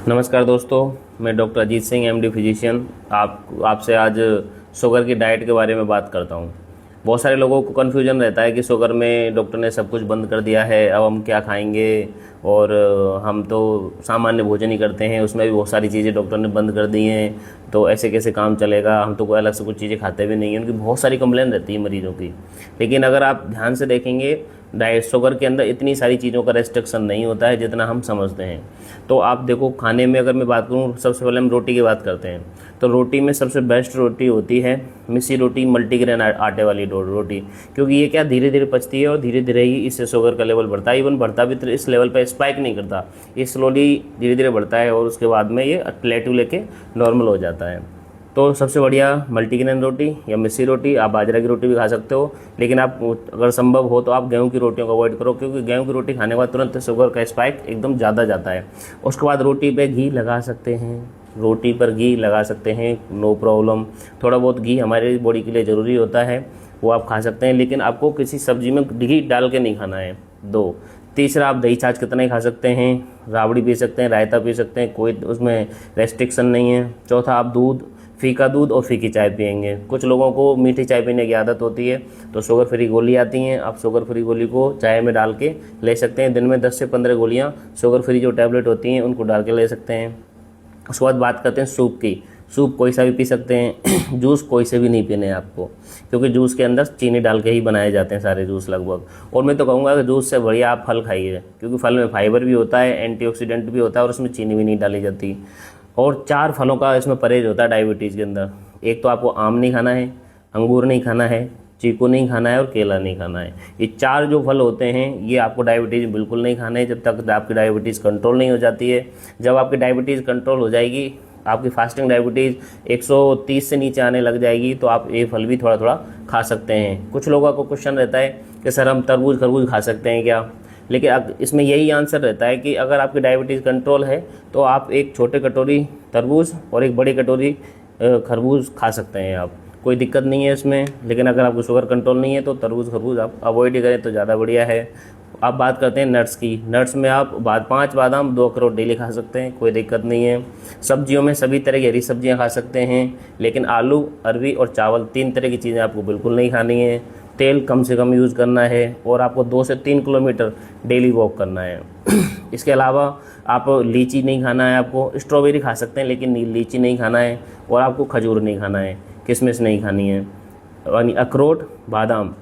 नमस्कार दोस्तों, मैं doctor Ajit Singh MD physician आपसे आज शुगर की डाइट के बारे में बात करता हूँ। बहुत सारे लोगों को कन्फ्यूजन रहता है कि शुगर में डॉक्टर ने सब कुछ बंद कर दिया है, अब हम क्या खाएंगे। और हम तो सामान्य भोजन ही करते हैं, उसमें भी बहुत सारी चीज़ें डॉक्टर ने बंद कर दी हैं, तो ऐसे कैसे काम चलेगा। हम तो कोई अलग से कुछ चीज़ें खाते भी नहीं हैं। उनकी बहुत सारी कंप्लेन रहती है मरीजों की। लेकिन अगर आप ध्यान से देखेंगे, डाइट शुगर के अंदर इतनी सारी चीज़ों का रेस्ट्रिक्शन नहीं होता है जितना हम समझते हैं। तो आप देखो, खाने में अगर मैं बात करूँ, सबसे पहले हम रोटी की बात करते हैं। तो रोटी में सबसे बेस्ट रोटी होती है मिस्सी रोटी, मल्टीग्रेन आटे वाली रोटी। क्योंकि ये क्या धीरे धीरे पचती है और धीरे धीरे ही इससे शुगर का लेवल बढ़ता है। इवन बढ़ता भी तो इस लेवल पर स्पाइक नहीं करता, ये स्लोली धीरे धीरे बढ़ता है और उसके बाद में ये प्लेटू लेके नॉर्मल हो जाता है। तो सबसे बढ़िया मल्टीग्रेन रोटी या मिस्सी रोटी। आप बाजरा की रोटी भी खा सकते हो, लेकिन आप अगर संभव हो तो आप गेहूं की रोटियों को अवॉइड करो, क्योंकि गेहूं की रोटी खाने के बाद तुरंत शुगर का स्पाइक एकदम ज़्यादा जाता है। उसके बाद रोटी पे घी लगा सकते हैं, रोटी पर घी लगा सकते हैं, नो प्रॉब्लम। थोड़ा बहुत घी हमारी बॉडी के लिए ज़रूरी होता है, वो आप खा सकते हैं, लेकिन आपको किसी सब्जी में घी डाल के नहीं खाना है। दो तीसरा, आप दही छाछ कितना ही खा सकते हैं, राबड़ी पी सकते हैं, रायता पी सकते हैं, कोई उसमें रेस्ट्रिक्शन नहीं है। चौथा, आप दूध, फीका दूध और फीकी चाय पियेंगे। कुछ लोगों को मीठी चाय पीने की आदत होती है, तो शुगर फ्री गोली आती हैं, आप शुगर फ्री गोली को चाय में डाल के ले सकते हैं। दिन में 10 से 15 गोलियां शुगर फ्री जो टैबलेट होती हैं उनको डाल के ले सकते हैं। उसके बाद बात करते हैं सूप की। सूप कोई सा भी पी सकते हैं, जूस कोई से भी नहीं पीने हैं आपको, क्योंकि जूस के अंदर चीनी डाल के ही बनाए जाते हैं सारे जूस लगभग। और मैं तो कहूँगा कि जूस से बढ़िया आप फल खाइए, क्योंकि फल में फाइबर भी होता है, एंटीऑक्सीडेंट भी होता है और उसमें चीनी भी नहीं डाली जाती। और 4 फलों का इसमें परहेज होता है डायबिटीज़ के अंदर। एक तो आपको आम नहीं खाना है, अंगूर नहीं खाना है, चीकू नहीं खाना है और केला नहीं खाना है। ये 4 जो फल होते हैं ये आपको डायबिटीज़ बिल्कुल नहीं खाने हैं जब तक आपकी डायबिटीज़ कंट्रोल नहीं हो जाती है। जब आपकी डायबिटीज़ कंट्रोल हो जाएगी, आपकी फास्टिंग डायबिटीज़ 130 से नीचे आने लग जाएगी, तो आप ये फल भी थोड़ा थोड़ा खा सकते हैं। कुछ लोगों को क्वेश्चन रहता है कि सर हम तरबूज खरबूज खा सकते हैं क्या, लेकिन इसमें यही आंसर रहता है कि अगर आपकी डायबिटीज़ कंट्रोल है तो आप एक छोटे कटोरी तरबूज और एक बड़ी कटोरी खरबूज खा सकते हैं आप, कोई दिक्कत नहीं है इसमें। लेकिन अगर आपको शुगर कंट्रोल नहीं है तो तरबूज खरबूज आप अवॉइड ही करें तो ज़्यादा बढ़िया है। अब बात करते हैं नट्स की। नट्स में आप 5 बादाम 2 अखरोट डेली खा सकते हैं, कोई दिक्कत नहीं है। सब्जियों में सभी तरह की हरी सब्जियां खा सकते हैं, लेकिन आलू, अरवी और चावल 3 तरह की चीज़ें आपको बिल्कुल नहीं खानी है। तेल कम से कम यूज़ करना है और आपको 2 से 3 किलोमीटर डेली वॉक करना है। इसके अलावा आप लीची नहीं खाना है, आपको स्ट्रॉबेरी खा सकते हैं लेकिन लीची नहीं खाना है, और आपको खजूर नहीं खाना है, किशमिश नहीं खानी है। यानी अखरोट, बादाम,